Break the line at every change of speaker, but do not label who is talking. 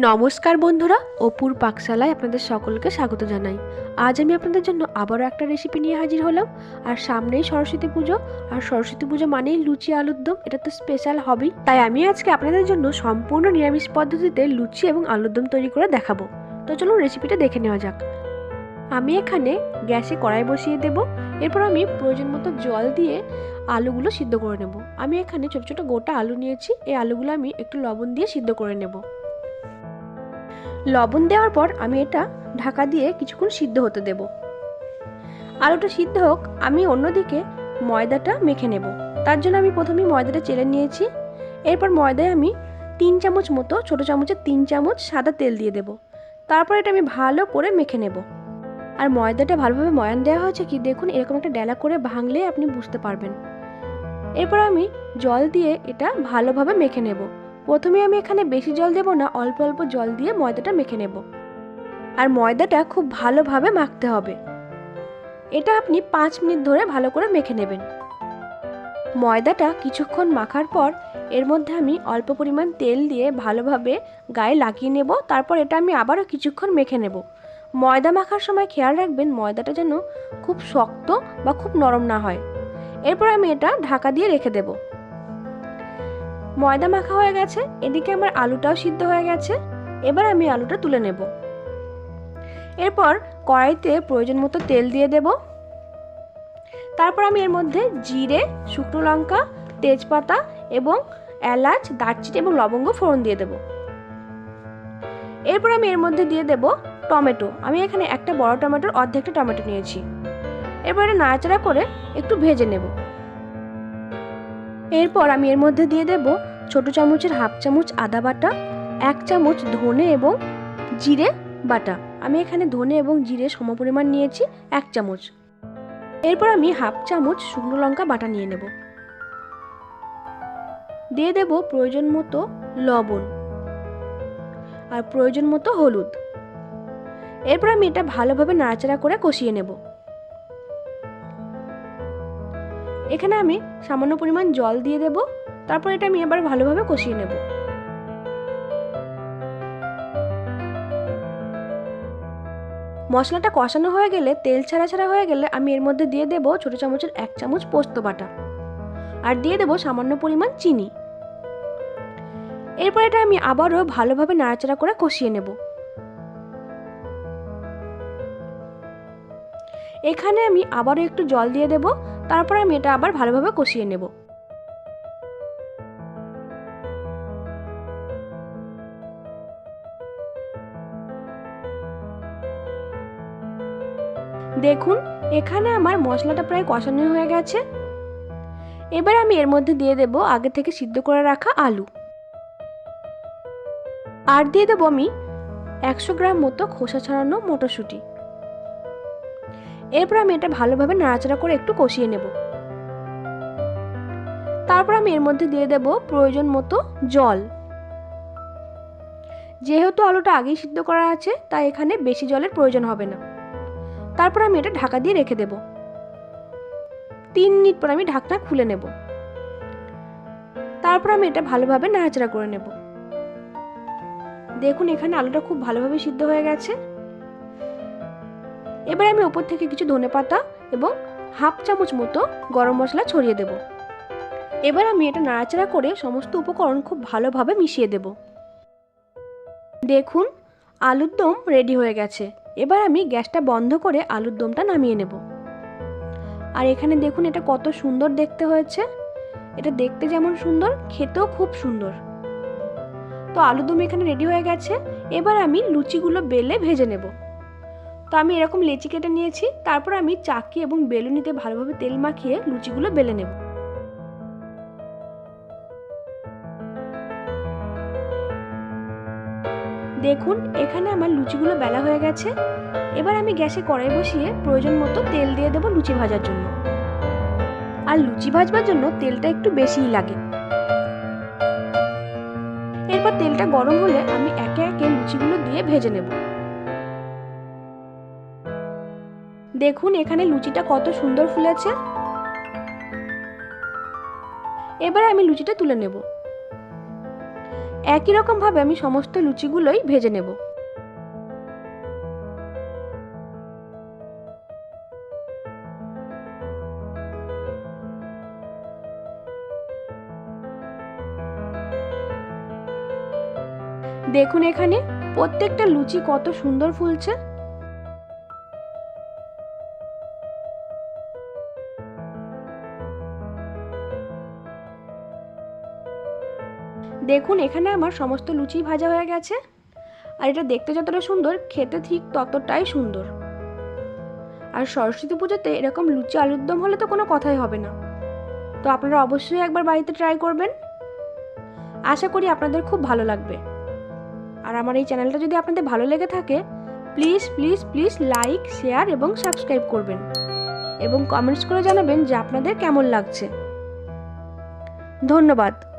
নমস্কার বন্ধুরা, অপুর পাকশালায় আপনাদের সকলকে স্বাগত জানাই। আজ আমি আপনাদের জন্য আবারও একটা রেসিপি নিয়ে হাজির হলাম। আর সামনেই সরস্বতী পুজো, আর সরস্বতী পুজো মানেই লুচি আলুর দম, এটা তো স্পেশাল হবেই। তাই আমি আজকে আপনাদের জন্য সম্পূর্ণ নিরামিষ পদ্ধতিতে লুচি এবং আলুর দম তৈরি করে দেখাবো। তো চলুন রেসিপিটা দেখে নেওয়া যাক। আমি এখানে গ্যাসে কড়াই বসিয়ে দেব। এরপর আমি প্রয়োজন মতো জল দিয়ে আলুগুলো সিদ্ধ করে নেব। আমি এখানে ছোট ছোট গোটা আলু নিয়েছি। এই আলুগুলো আমি একটু লবণ দিয়ে সিদ্ধ করে নেব। লবণ দেওয়ার পর আমি এটা ঢাকা দিয়ে কিছুক্ষণ সিদ্ধ হতে দেব। আলুটা সিদ্ধ হোক, আমি অন্যদিকে ময়দাটা মেখে নেব। তার জন্য আমি প্রথমেই ময়দাটা চেলে নিয়েছি। এরপর ময়দায় আমি 3 চামচ মতো, ছোটো চামচের 3 চামচ সাদা তেল দিয়ে দেব। তারপর এটা আমি ভালো করে মেখে নেব। আর ময়দাটা ভালোভাবে ময়ান দেওয়া হয়েছে কি দেখুন, এরকম একটা ডেলা করে ভাঙলে আপনি বুঝতে পারবেন। এরপর আমি জল দিয়ে এটা ভালোভাবে মেখে নেব। প্রথমে আমি এখানে বেশি জল দেব না, অল্প অল্প জল দিয়ে ময়দাটা মেখে নেব। আর ময়দাটা খুব ভালোভাবে মাখতে হবে। এটা আপনি 5 মিনিট ধরে ভালো করে মেখে নেবেন। ময়দাটা কিছুক্ষণ মাখার পর এর মধ্যে আমি অল্প পরিমাণ তেল দিয়ে ভালোভাবে গায়ে লাগিয়ে নেব। তারপর এটা আমি আবারও কিছুক্ষণ মেখে নেব। ময়দা মাখার সময় খেয়াল রাখবেন ময়দাটা যেন খুব শক্ত বা খুব নরম না হয়। এরপর আমি এটা ঢাকা দিয়ে রেখে দেব। ময়দা মাখা হয়ে গেছে, এদিকে আমার আলুটাও সিদ্ধ হয়ে গেছে। এবার আমি আলুটা তুলে নেব। এরপর কড়াইতে প্রয়োজন মতো তেল দিয়ে দেব। তারপর আমি এর মধ্যে জিরে, শুকনো লঙ্কা, তেজপাতা এবং এলাচ, দারচিনি এবং লবঙ্গ ফোড়ন দিয়ে দেব। এরপর আমি এর মধ্যে দিয়ে দেব টমেটো। আমি এখানে একটা বড় টমেটোর অর্ধেকটা টমেটো নিয়েছি। এরপর এটা নাড়াচাড়া করে একটু ভেজে নেব। এরপর আমি এর মধ্যে দিয়ে দেব ছোট চামচের হাফ চামচ আদা বাটা, 1 চামচ ধনে এবং জিরে বাটা। আমি এখানে ধনে এবং জিরে সমপরিমাণ নিয়েছি, 1 চামচ। এরপর আমি হাফ চামচ শুকনো লঙ্কা বাটা নিয়ে নেব। দিয়ে দেব প্রয়োজন মতো লবণ আর প্রয়োজন মতো হলুদ। এরপর আমি এটা ভালোভাবে নাড়াচাড়া করে কষিয়ে নেব। এখানে আমি সামান্য পরিমাণ জল দিয়ে দেব। তারপর এটা আমি এবার ভালোভাবে কষিয়ে নেব। মশলাটা কষানো হয়ে গেলে, তেল ছাড়া ছাড়া হয়ে গেলে আমি এর মধ্যে দিয়ে দেব ছোট চামচের 1 চামচ পোস্ত বাটা আর দিয়ে দেব সামান্য পরিমাণ চিনি। এরপর এটা আমি আবারও ভালোভাবে নাড়াচাড়া করে কষিয়ে নেব। এখানে আমি আবারও একটু জল দিয়ে দেব। তারপর আমি এটা আবার ভালোভাবে কষিয়ে নেব। দেখুন এখানে আমার মশলাটা প্রায় কষানো হয়ে গেছে। এবার আমি এর মধ্যে দিয়ে দেব আগে থেকে সিদ্ধ করে রাখা আলু আর দিয়ে দেব আমি 100 গ্রাম মতো খোসা ছাড়ানো মটরশুঁটি। এরপর আমি এটা ভালোভাবে নাড়াচাড়া করে একটু কষিয়ে নেব। তারপর আমি এর মধ্যে দিয়ে দেব প্রয়োজন মতো জল। যেহেতু আলুটা আগেই সিদ্ধ করা আছে তাই এখানে বেশি জলের প্রয়োজন হবে না। তারপর আমি এটা ঢাকা দিয়ে রেখে দেব। 3 মিনিট পর আমি ঢাকনা খুলে নেব। তারপর আমি এটা ভালোভাবে নাড়াচাড়া করে নেব। দেখুন এখানে আলুটা খুব ভালোভাবে সিদ্ধ হয়ে গেছে। এবার আমি উপর থেকে কিছু ধনেপাতা এবং হাফ চামচ মতো গরম মশলা ছড়িয়ে দেব। এবার আমি এটা নাড়াচাড়া করে সমস্ত উপকরণ খুব ভালোভাবে মিশিয়ে দেব। দেখুন আলুর দম রেডি হয়ে গেছে। এবার আমি গ্যাসটা বন্ধ করে আলুর দমটা নামিয়ে নেব। আর এখানে দেখুন এটা কত সুন্দর দেখতে হয়েছে। এটা দেখতে যেমন সুন্দর, খেতেও খুব সুন্দর। তো আলুর দম এখানে রেডি হয়ে গেছে। এবার আমি লুচিগুলো বেলে ভেজে নেব। তো আমি এরকম লেচি কেটে নিয়েছি। তারপর আমি চাকি এবং বেলুনিতে ভালোভাবে তেল মাখিয়ে লুচিগুলো বেলে নেব। দেখুন এখানে আমার লুচিগুলো বেলা হয়ে গেছে। এবার আমি গ্যাসে কড়াই বসিয়ে প্রয়োজন মতো তেল দিয়ে দেব লুচি ভাজার জন্য। আর লুচি ভাজবার জন্য তেলটা একটু বেশিই লাগে। এরপর তেলটা গরম হলে আমি একে একে লুচিগুলো দিয়ে ভেজে নেব। দেখুন এখানে লুচিটা কত সুন্দর ফুলেছে। এবার আমি লুচিটা তুলে নেব। একই রকমভাবে আমি সমস্ত লুচিগুলোই ভেজে নেব। দেখুন এখানে প্রত্যেকটা লুচি কত সুন্দর ফুলছে। দেখুন এখানে আমার সমস্ত লুচি ভাজা হয়ে গেছে। আর এটা দেখতে যতটা সুন্দর, খেতে ঠিক ততটাই সুন্দর। আর সরস্বতী পুজোতে এরকম লুচি আলুর দম হলে তো কোনো কথাই হবে না। তো আপনারা অবশ্যই একবার বাড়িতে ট্রাই করবেন। আশা করি আপনাদের খুব ভালো লাগবে। আর আমার এই চ্যানেলটা যদি আপনাদের ভালো লেগে থাকে, please please please like, share এবং সাবস্ক্রাইব করবেন এবং কমেন্টস করে জানাবেন যে আপনাদের কেমন লাগছে। ধন্যবাদ।